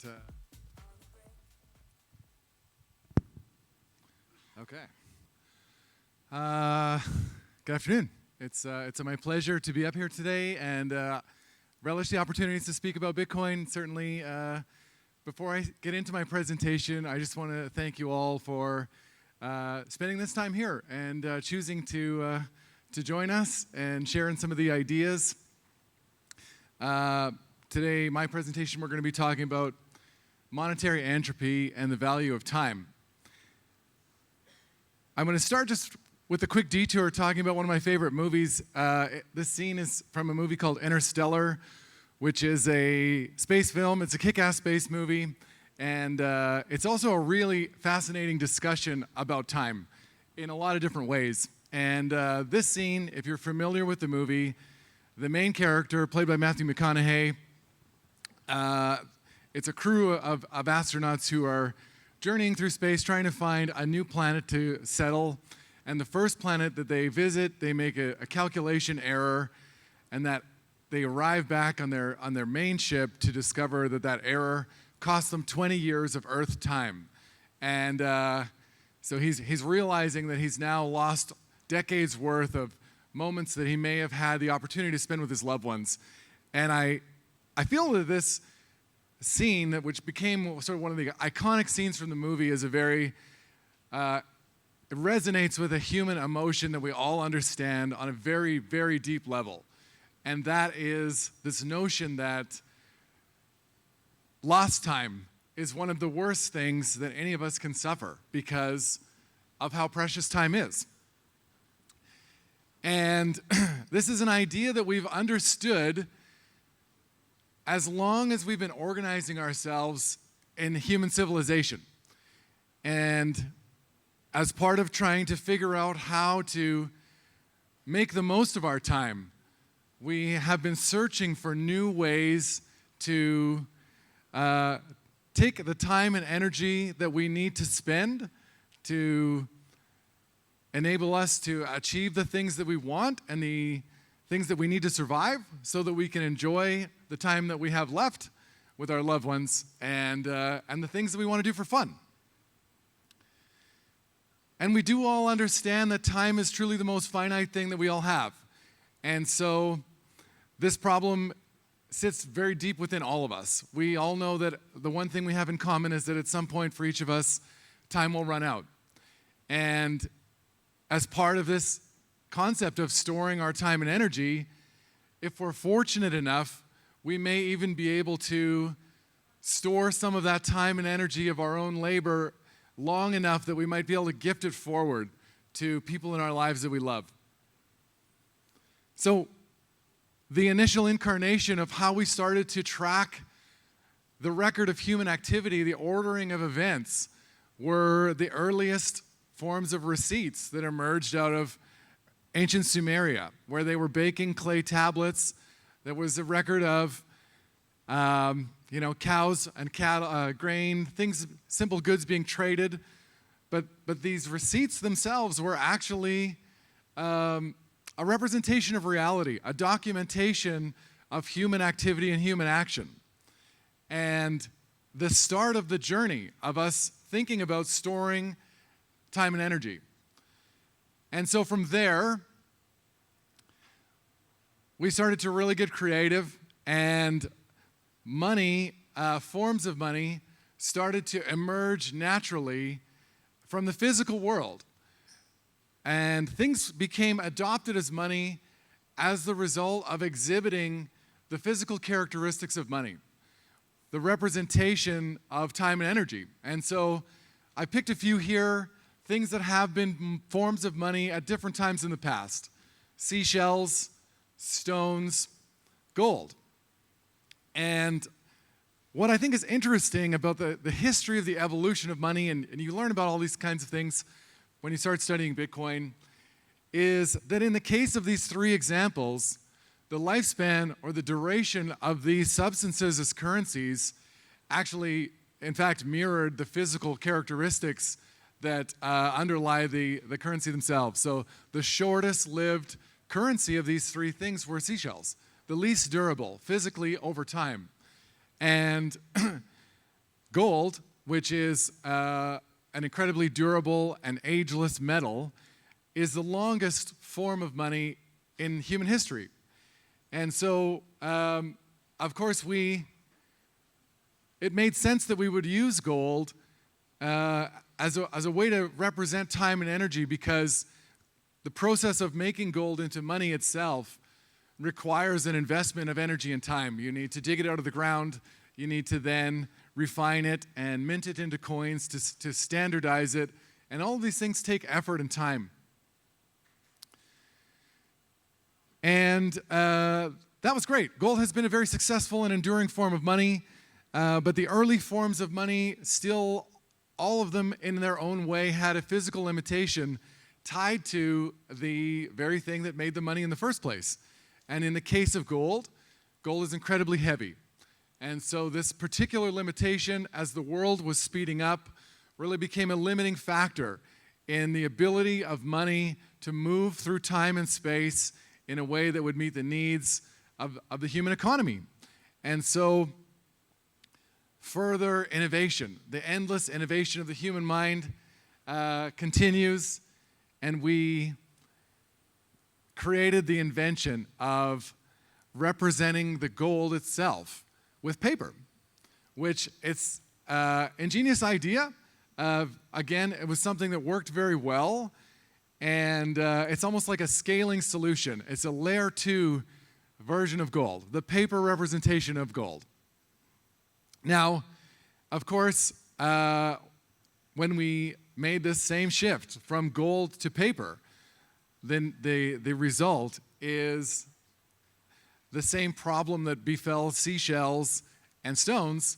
Okay. Good afternoon. It's my pleasure to be up here today and relish the opportunities to speak about Bitcoin. Certainly, before I get into my presentation, I just want to thank you all for spending this time here and choosing to join us and sharing some of the ideas. Today, my presentation, we're going to be talking about monetary entropy and the value of time. I'm going to start just with a quick detour talking about one of my favorite movies. This scene is from a movie called Interstellar, which is a space film. It's a kick-ass space movie, and it's also a really fascinating discussion about time in a lot of different ways. And this scene, if you're familiar with the movie, the main character, played by Matthew McConaughey, it's a crew of astronauts who are journeying through space trying to find a new planet to settle. And the first planet that they visit, they make a calculation error, and that they arrive back on their main ship to discover that error cost them 20 years of Earth time. And so he's realizing that he's now lost decades worth of moments that he may have had the opportunity to spend with his loved ones. And I feel that this scene, which became sort of one of the iconic scenes from the movie, is a very, it resonates with a human emotion that we all understand on a very, very deep level. And that is this notion that lost time is one of the worst things that any of us can suffer because of how precious time is. And this is an idea that we've understood as long as we've been organizing ourselves in human civilization. And as part of trying to figure out how to make the most of our time, we have been searching for new ways to take the time and energy that we need to spend to enable us to achieve the things that we want and the things that we need to survive so that we can enjoy the time that we have left with our loved ones and the things that we want to do for fun. And we do all understand that time is truly the most finite thing that we all have. And so this problem sits very deep within all of us. We all know that the one thing we have in common is that at some point for each of us, time will run out. And as part of this concept of storing our time and energy, if we're fortunate enough, we may even be able to store some of that time and energy of our own labor long enough that we might be able to gift it forward to people in our lives that we love. So the initial incarnation of how we started to track the record of human activity, the ordering of events, were the earliest forms of receipts that emerged out of ancient Sumeria, where they were baking clay tablets. There was a record of, cows and cattle, grain, things, simple goods being traded. But these receipts themselves were actually a representation of reality, a documentation of human activity and human action. And the start of the journey of us thinking about storing time and energy. And so from there, we started to really get creative, and money, forms of money, started to emerge naturally from the physical world. And things became adopted as money as the result of exhibiting the physical characteristics of money, the representation of time and energy. And so I picked a few here, things that have been forms of money at different times in the past: seashells, stones, gold. And what I think is interesting about the history of the evolution of money, and you learn about all these kinds of things when you start studying Bitcoin, is that in the case of these three examples, the lifespan or the duration of these substances as currencies actually, in fact, mirrored the physical characteristics that underlie the currency themselves. So the shortest lived currency of these three things were seashells, the least durable physically over time. And Gold, which is an incredibly durable and ageless metal, is the longest form of money in human history. And so, of course, it made sense that we would use gold as a way to represent time and energy, because the process of making gold into money itself requires an investment of energy and time. You need to dig it out of the ground. You need to then refine it and mint it into coins to standardize it. And all of these things take effort and time. And that was great. Gold has been a very successful and enduring form of money, but the early forms of money still, all of them in their own way, had a physical limitation tied to the very thing that made the money in the first place. And in the case of gold, gold is incredibly heavy. And so this particular limitation, as the world was speeding up, really became a limiting factor in the ability of money to move through time and space in a way that would meet the needs of the human economy. And so further innovation, the endless innovation of the human mind continues, and we created the invention of representing the gold itself with paper, which it's an ingenious idea. Again, it was something that worked very well, and it's almost like a scaling solution. It's a layer 2 version of gold, the paper representation of gold. Now, of course, when we made this same shift from gold to paper, then the result is the same problem that befell seashells and stones,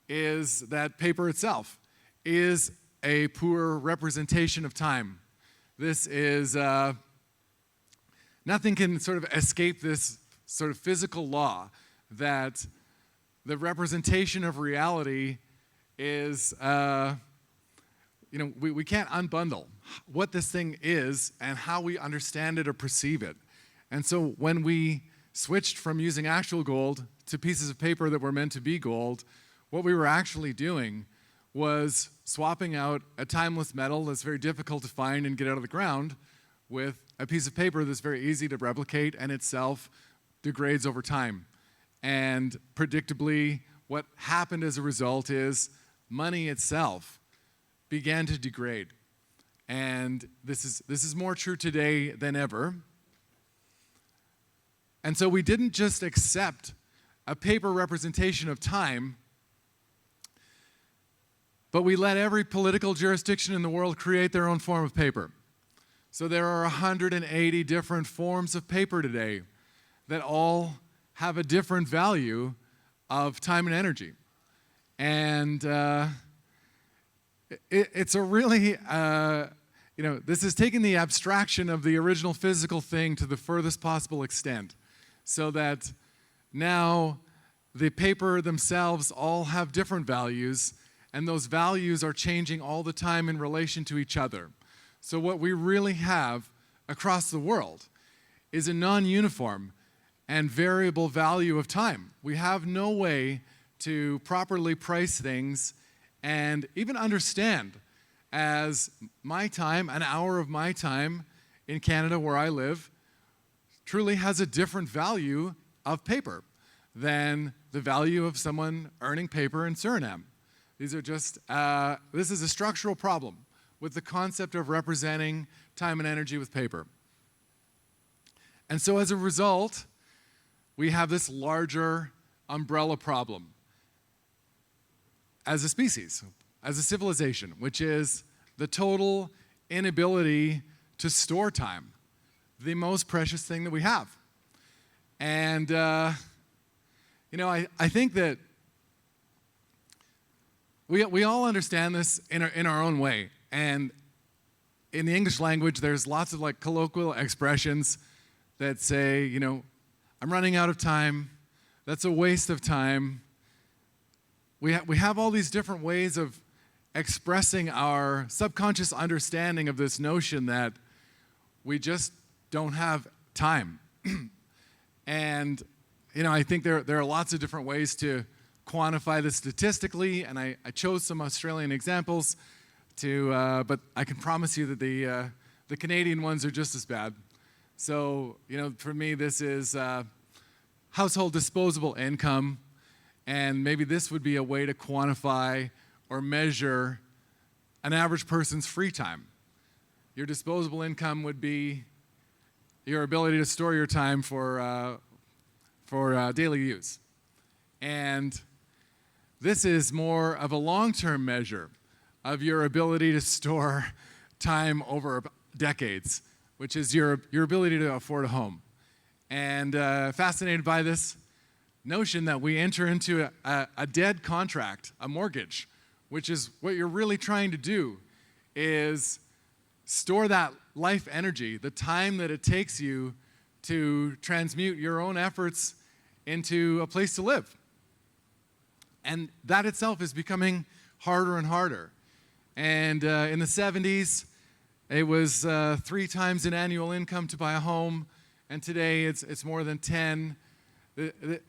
is that paper itself is a poor representation of time. This is, nothing can sort of escape this sort of physical law that the representation of reality is, we can't unbundle what this thing is and how we understand it or perceive it. And so when we switched from using actual gold to pieces of paper that were meant to be gold, what we were actually doing was swapping out a timeless metal that's very difficult to find and get out of the ground with a piece of paper that's very easy to replicate and itself degrades over time. And predictably, what happened as a result is money itself began to degrade. And this is more true today than ever. And so we didn't just accept a paper representation of time, but we let every political jurisdiction in the world create their own form of paper. So there are 180 different forms of paper today that all have a different value of time and energy. And it's a really, this is taking the abstraction of the original physical thing to the furthest possible extent, so that now the paper themselves all have different values, and those values are changing all the time in relation to each other. So what we really have across the world is a non-uniform and variable value of time. We have no way to properly price things and even understand, as my time, an hour of my time in Canada where I live, truly has a different value of paper than the value of someone earning paper in Suriname. These are just, this is a structural problem with the concept of representing time and energy with paper. And so as a result, we have this larger umbrella problem as a species, as a civilization, which is the total inability to store time, the most precious thing that we have. And, I think that we all understand this in our own way. And in the English language, there's lots of colloquial expressions that say, I'm running out of time, that's a waste of time. We have all these different ways of expressing our subconscious understanding of this notion that we just don't have time. And, I think there are lots of different ways to quantify this statistically, and I chose some Australian examples but I can promise you that the Canadian ones are just as bad. So, for me, this is household disposable income, and maybe this would be a way to quantify or measure an average person's free time. Your disposable income would be your ability to store your time for daily use. And this is more of a long-term measure of your ability to store time over decades, which is your ability to afford a home. And fascinated by this notion that we enter into a dead contract, a mortgage, which is what you're really trying to do, is store that life energy, the time that it takes you to transmute your own efforts into a place to live. And that itself is becoming harder and harder. And in the 70s, it was 3 times an annual income to buy a home, and today it's more than 10.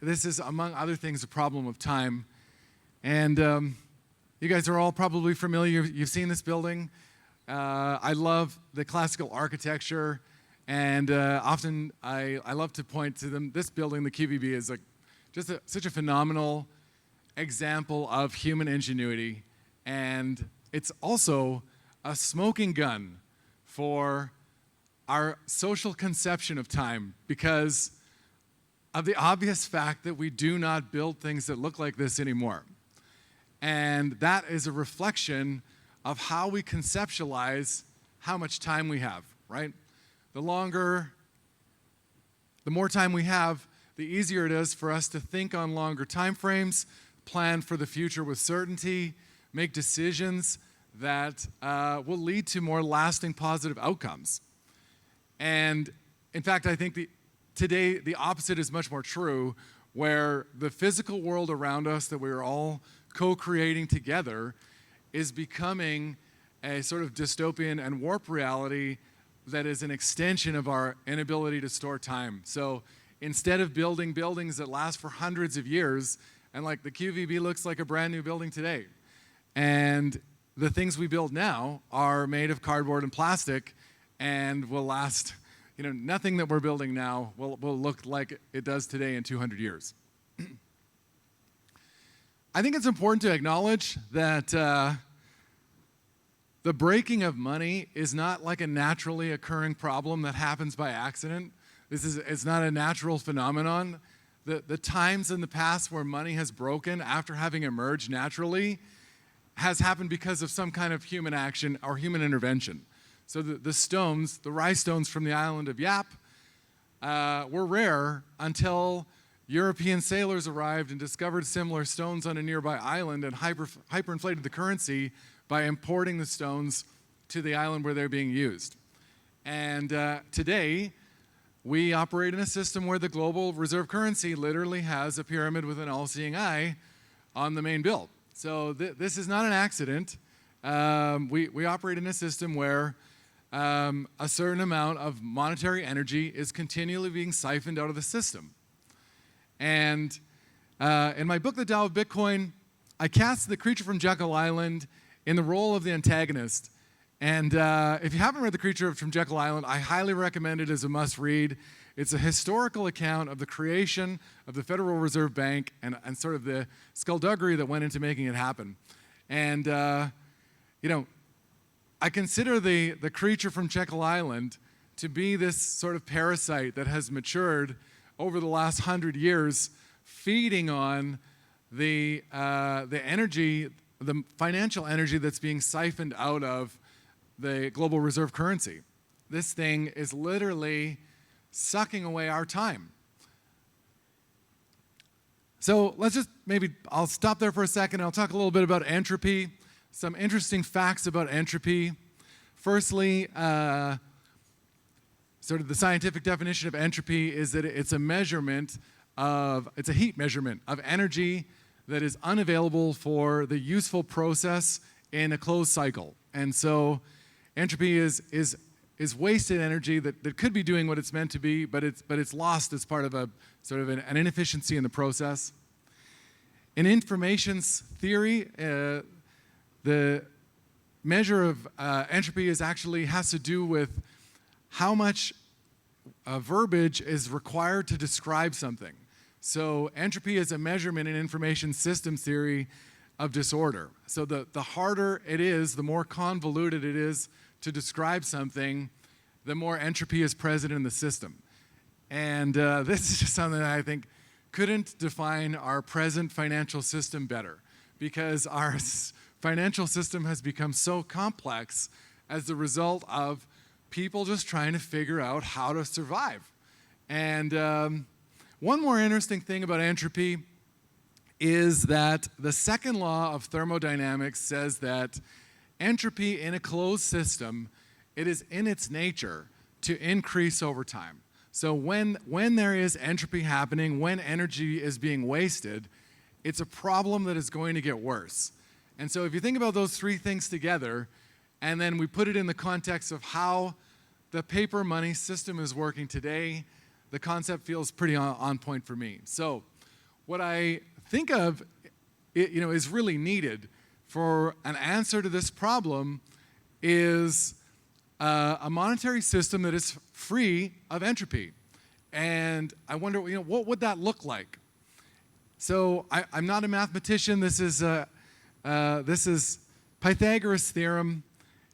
This is, among other things, a problem of time. And you guys are all probably familiar. You've seen this building. I love the classical architecture, and often I love to point to them. This building, the QVB, is such a phenomenal example of human ingenuity, and it's also a smoking gun for our social conception of time because of the obvious fact that we do not build things that look like this anymore. And that is a reflection of how we conceptualize how much time we have, right? The more time we have, the easier it is for us to think on longer time frames, plan for the future with certainty, make decisions that will lead to more lasting positive outcomes. And in fact, I think today the opposite is much more true, where the physical world around us that we are all co-creating together is becoming a sort of dystopian and warp reality that is an extension of our inability to store time. So instead of building buildings that last for hundreds of years, and like the QVB looks like a brand new building today, and the things we build now are made of cardboard and plastic and will last, nothing that we're building now will look like it does today in 200 years. I think it's important to acknowledge that the breaking of money is not like a naturally occurring problem that happens by accident. It's not a natural phenomenon. The times in the past where money has broken after having emerged naturally has happened because of some kind of human action or human intervention. So the rye stones from the island of Yap were rare until European sailors arrived and discovered similar stones on a nearby island and hyperinflated the currency by importing the stones to the island where they're being used. And today, we operate in a system where the global reserve currency literally has a pyramid with an all-seeing eye on the main bill. So this is not an accident. We operate in a system where a certain amount of monetary energy is continually being siphoned out of the system. And in my book, The Tao of Bitcoin, I cast the creature from Jekyll Island in the role of the antagonist. And if you haven't read The Creature from Jekyll Island, I highly recommend it as a must-read. It's a historical account of the creation of the Federal Reserve Bank and sort of the skullduggery that went into making it happen. And, I consider the creature from Jekyll Island to be this sort of parasite that has matured over the last 100 years, feeding on the energy, the financial energy that's being siphoned out of the global reserve currency. This thing is literally sucking away our time. So I'll stop there for a second. I'll talk a little bit about entropy, some interesting facts about entropy. Firstly, sort of the scientific definition of entropy is that it's a heat measurement of energy that is unavailable for the useful process in a closed cycle. And so entropy is wasted energy that could be doing what it's meant to be, but it's lost as part of a sort of an inefficiency in the process. In information theory, the measure of entropy has to do with how much verbiage is required to describe something. So entropy is a measurement in information systems theory of disorder. So the harder it is, the more convoluted it is to describe something, the more entropy is present in the system. And this is just something that I think couldn't define our present financial system better, because our financial system has become so complex as the result of people just trying to figure out how to survive. And one more interesting thing about entropy is that the second law of thermodynamics says that entropy in a closed system, it is in its nature to increase over time. So when there is entropy happening, when energy is being wasted, it's a problem that is going to get worse. And so if you think about those three things together, and then we put it in the context of how the paper money system is working today, the concept feels pretty on point for me. So what I think of, is really needed for an answer to this problem is a monetary system that is free of entropy. And I wonder, what would that look like? So I'm not a mathematician. This is Pythagoras' theorem.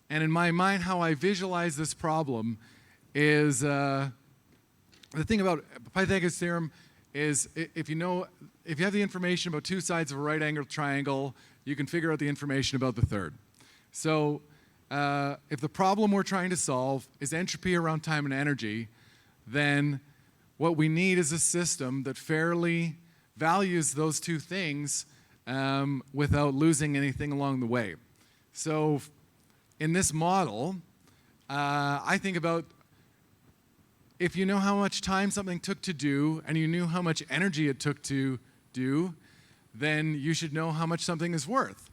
And in my mind, how I visualize this problem is, the thing about Pythagoras' theorem is if you have the information about two sides of a right-angled triangle, you can figure out the information about the third. So if the problem we're trying to solve is entropy around time and energy, then what we need is a system that fairly values those two things without losing anything along the way. So in this model, I think about if you know how much time something took to do and you knew how much energy it took to do, then you should know how much something is worth.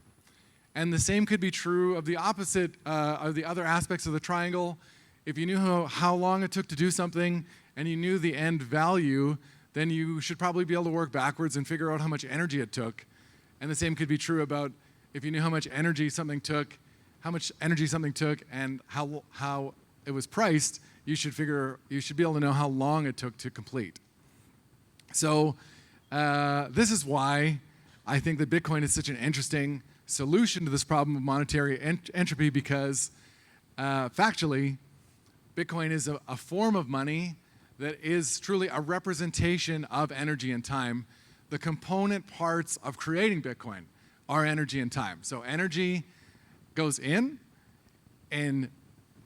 And the same could be true of the opposite, of the other aspects of the triangle. If you knew how long it took to do something and you knew the end value, then you should probably be able to work backwards and figure out how much energy it took. And the same could be true about if you knew how much energy something took, and how it was priced, you should be able to know how long it took to complete. So this is why I think that Bitcoin is such an interesting solution to this problem of monetary entropy, because factually, Bitcoin is a form of money that is truly a representation of energy and time. The component parts of creating Bitcoin are energy and time. So energy goes in and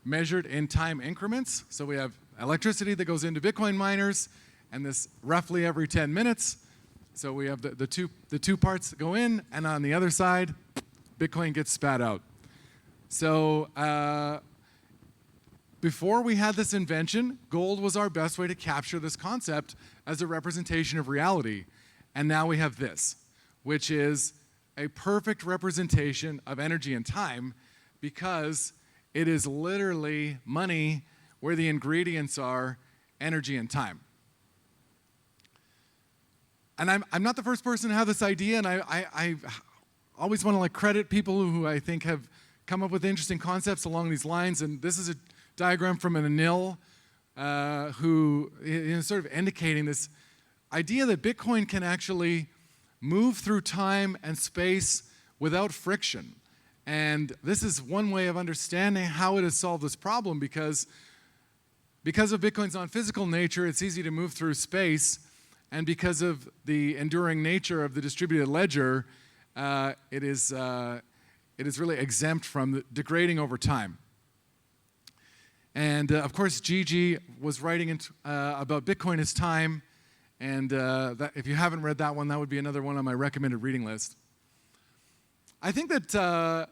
measured in time increments. So we have electricity that goes into Bitcoin miners, and this roughly every 10 minutes. So we have the two parts that go in, and on the other side, Bitcoin gets spat out. So before we had this invention, gold was our best way to capture this concept as a representation of reality. And now we have this, which is a perfect representation of energy and time, because it is literally money where the ingredients are energy and time. And I'm not the first person to have this idea, and I always want to credit people who I think have come up with interesting concepts along these lines. And this is a diagram from an Anil who is sort of indicating this idea that Bitcoin can actually move through time and space without friction. And this is one way of understanding how it has solved this problem, because of Bitcoin's non-physical nature, it's easy to move through space, and because of the enduring nature of the distributed ledger, it is really exempt from degrading over time. And of course, Gigi was writing about Bitcoin as time, and if you haven't read that one, that would be another one on my recommended reading list. I think that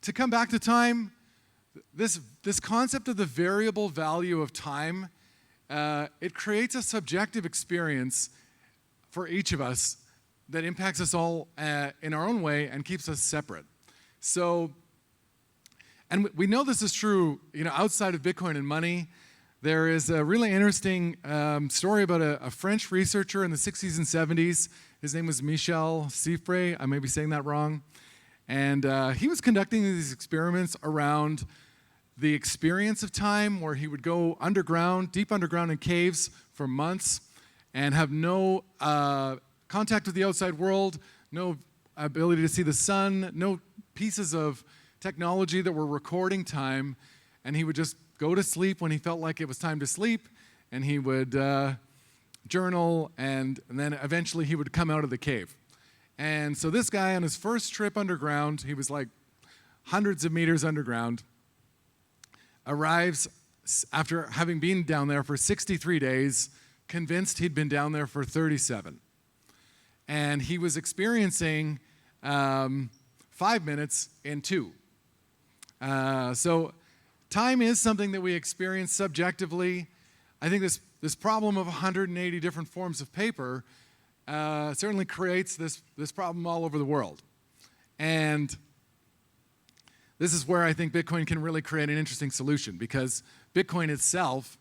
to come back to time, this concept of the variable value of time, it creates a subjective experience for each of us that impacts us all in our own way and keeps us separate. So, and we know this is true, outside of Bitcoin and money, there is a really interesting story about a French researcher in the 60s and 70s. His name was Michel Siffre. I may be saying that wrong. And he was conducting these experiments around the experience of time, where he would go underground, deep underground in caves for months and have no contact with the outside world, no ability to see the sun, no pieces of technology that were recording time, and he would just go to sleep when he felt like it was time to sleep, and he would journal, and then eventually he would come out of the cave. And so this guy, on his first trip underground, he was like hundreds of meters underground, arrives after having been down there for 63 days, convinced he'd been down there for 37. And he was experiencing 5 minutes in 2. So time is something that we experience subjectively. I think this problem of 180 different forms of paper certainly creates this problem all over the world. And this is where I think Bitcoin can really create an interesting solution, because Bitcoin itself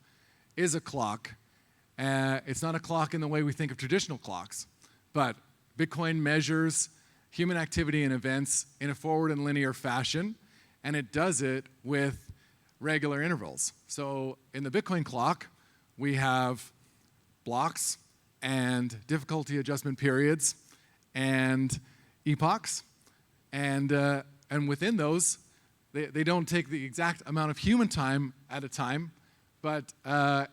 is a clock. It's not a clock in the way we think of traditional clocks, but Bitcoin measures human activity and events in a forward and linear fashion, and it does it with regular intervals. So in the Bitcoin clock, we have blocks and difficulty adjustment periods and epochs, and within those, they don't take the exact amount of human time at a time, but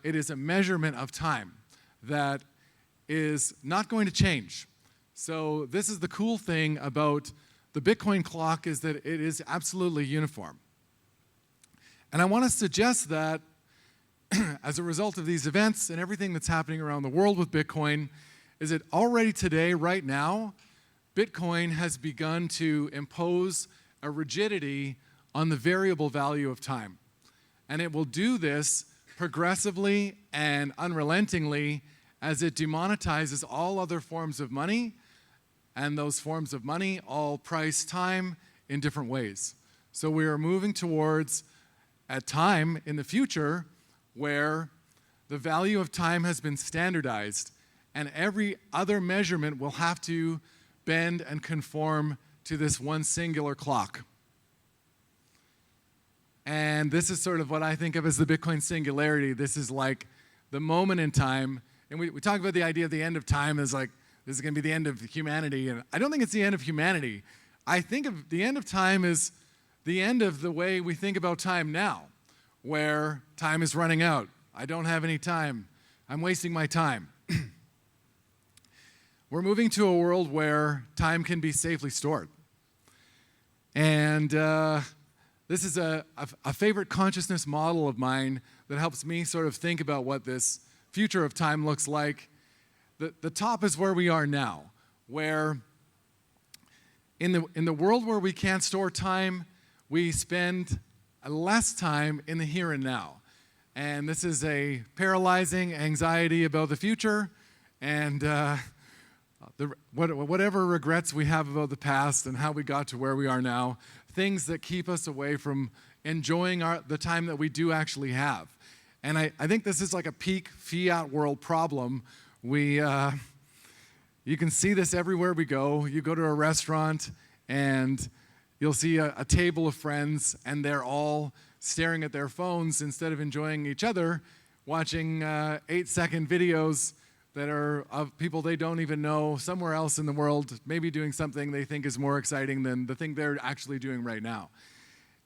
it is a measurement of time that is not going to change. So this is the cool thing about the Bitcoin clock, is that it is absolutely uniform. And I want to suggest that as a result of these events and everything that's happening around the world with Bitcoin, is that already today, right now, Bitcoin has begun to impose a rigidity on the variable value of time. And it will do this progressively and unrelentingly as it demonetizes all other forms of money, and those forms of money all price time in different ways. So we are moving towards a time in the future where the value of time has been standardized, and every other measurement will have to bend and conform to this one singular clock. And this is sort of what I think of as the Bitcoin singularity. This is like the moment in time, and we talk about the idea of the end of time as like, this is going to be the end of humanity, and I don't think it's the end of humanity. I think of the end of time as the end of the way we think about time now, where time is running out. I don't have any time. I'm wasting my time. We're moving to a world where time can be safely stored. And this is a favorite consciousness model of mine that helps me sort of think about what this future of time looks like. The top is where we are now, where in the world where we can't store time, we spend less time in the here and now. And this is a paralyzing anxiety about the future, and whatever regrets we have about the past and how we got to where we are now, things that keep us away from enjoying the time that we do actually have. And I think this is like a peak fiat world problem. You can see this everywhere we go. You go to a restaurant and you'll see a table of friends, and they're all staring at their phones instead of enjoying each other, watching 8-second videos that are of people they don't even know somewhere else in the world, maybe doing something they think is more exciting than the thing they're actually doing right now.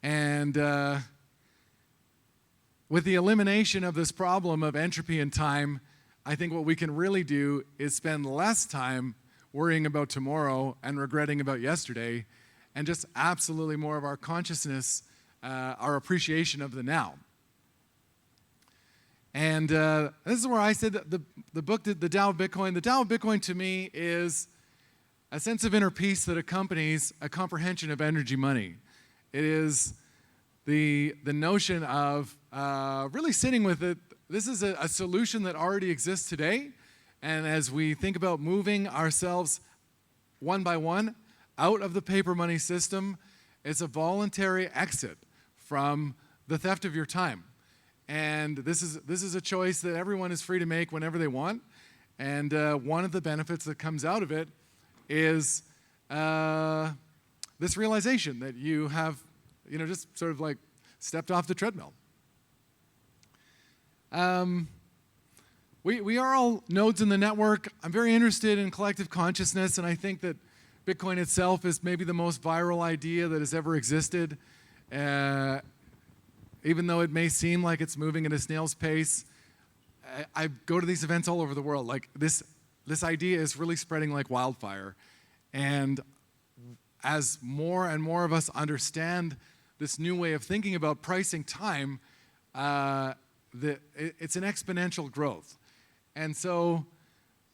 And with the elimination of this problem of entropy and time, I think what we can really do is spend less time worrying about tomorrow and regretting about yesterday, and just absolutely more of our consciousness, our appreciation of the now. And this is where I said that the book, The Tao of Bitcoin, the Tao of Bitcoin to me is a sense of inner peace that accompanies a comprehension of energy money. It is the notion of really sitting with it. This is a solution that already exists today, and as we think about moving ourselves one by one out of the paper money system, it's a voluntary exit from the theft of your time. And this is a choice that everyone is free to make whenever they want. And one of the benefits that comes out of it is this realization that you have, just sort of like stepped off the treadmill. We are all nodes in the network. I'm very interested in collective consciousness, and I think that Bitcoin itself is maybe the most viral idea that has ever existed. Even though it may seem like it's moving at a snail's pace, I go to these events all over the world. Like this idea is really spreading like wildfire. And as more and more of us understand this new way of thinking about pricing time, it's an exponential growth. And so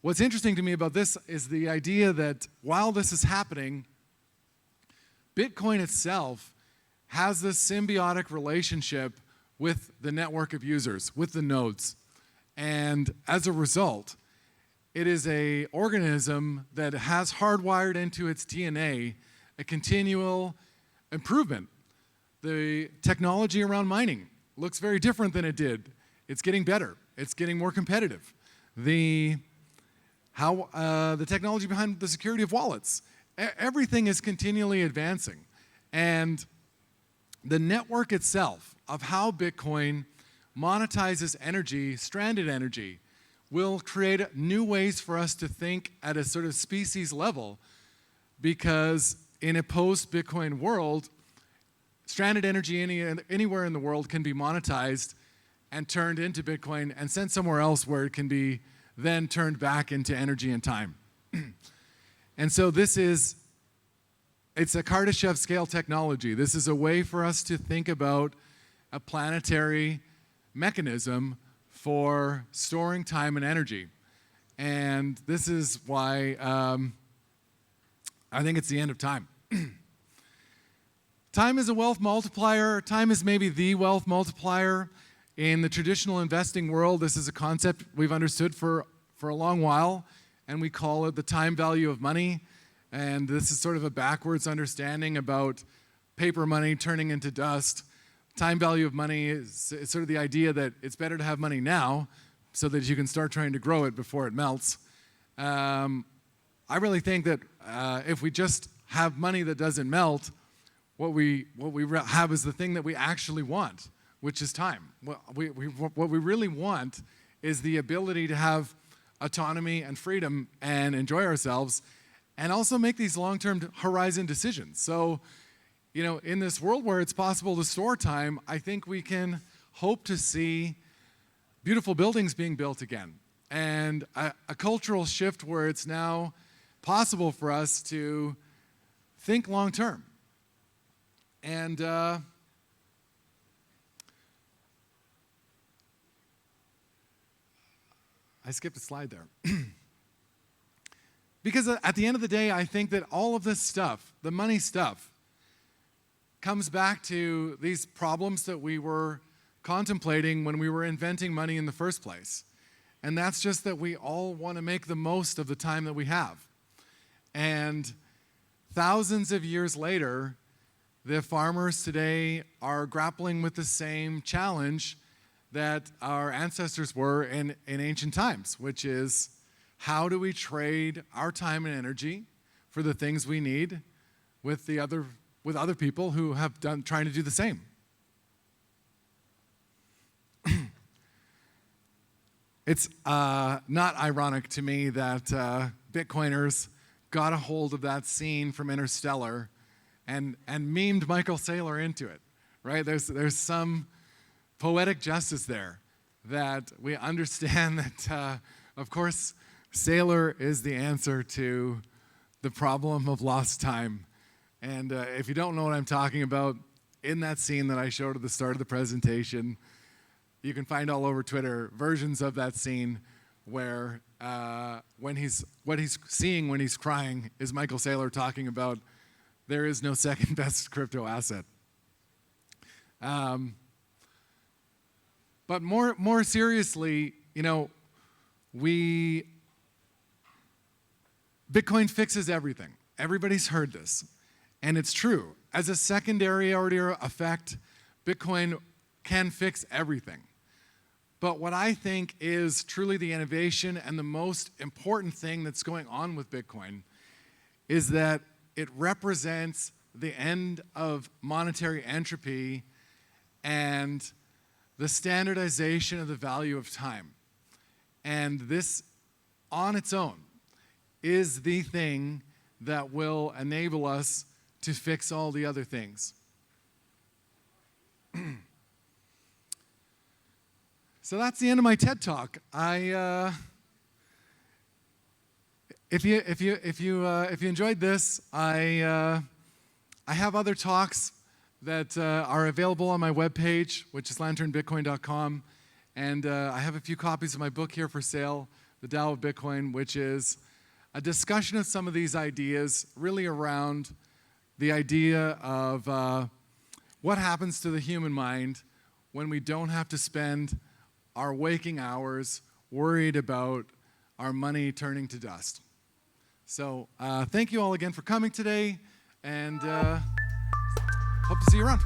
what's interesting to me about this is the idea that while this is happening, Bitcoin itself has this symbiotic relationship with the network of users, with the nodes. And as a result, it is an organism that has hardwired into its DNA a continual improvement. The technology around mining looks very different than it did. It's getting better. It's getting more competitive. The technology behind the security of wallets, everything is continually advancing. And the network itself of how Bitcoin monetizes energy, stranded energy, will create new ways for us to think at a sort of species level, because in a post-Bitcoin world, stranded energy anywhere in the world can be monetized and turned into Bitcoin and sent somewhere else where it can be then turned back into energy and time. And so it's a Kardashev scale technology. This is a way for us to think about a planetary mechanism for storing time and energy. And this is why I think it's the end of time. Time is a wealth multiplier. Time is maybe the wealth multiplier. In the traditional investing world, this is a concept we've understood for a long while, and we call it the time value of money. And this is sort of a backwards understanding about paper money turning into dust. Time value of money is sort of the idea that it's better to have money now so that you can start trying to grow it before it melts. I really think that if we just have money that doesn't melt, what we have is the thing that we actually want, which is time. What we really want is the ability to have autonomy and freedom and enjoy ourselves, and also make these long-term horizon decisions. So, in this world where it's possible to store time, I think we can hope to see beautiful buildings being built again, and a cultural shift where it's now possible for us to think long-term. And I skipped a slide there. Because at the end of the day, I think that all of this stuff, the money stuff, comes back to these problems that we were contemplating when we were inventing money in the first place. And that's just that we all want to make the most of the time that we have. And thousands of years later, the farmers today are grappling with the same challenge that our ancestors were in ancient times, which is, how do we trade our time and energy for the things we need with other people who have trying to do the same? It's not ironic to me that Bitcoiners got a hold of that scene from Interstellar and memed Michael Saylor into it, right? There's some poetic justice there, that we understand that, of course, Saylor is the answer to the problem of lost time. And if you don't know what I'm talking about, in that scene that I showed at the start of the presentation, you can find all over Twitter versions of that scene where what he's seeing when he's crying is Michael Saylor talking about there is no second best crypto asset. But more seriously, Bitcoin fixes everything. Everybody's heard this, and it's true. As a secondary order effect, Bitcoin can fix everything. But what I think is truly the innovation and the most important thing that's going on with Bitcoin is that it represents the end of monetary entropy and the standardization of the value of time. And this, on its own, is the thing that will enable us to fix all the other things. So that's the end of my TED Talk. If you enjoyed this, I have other talks that are available on my webpage, which is lanternbitcoin.com, and I have a few copies of my book here for sale, The Tao of Bitcoin, which is a discussion of some of these ideas, really around the idea of what happens to the human mind when we don't have to spend our waking hours worried about our money turning to dust. So thank you all again for coming today, and hope to see you around.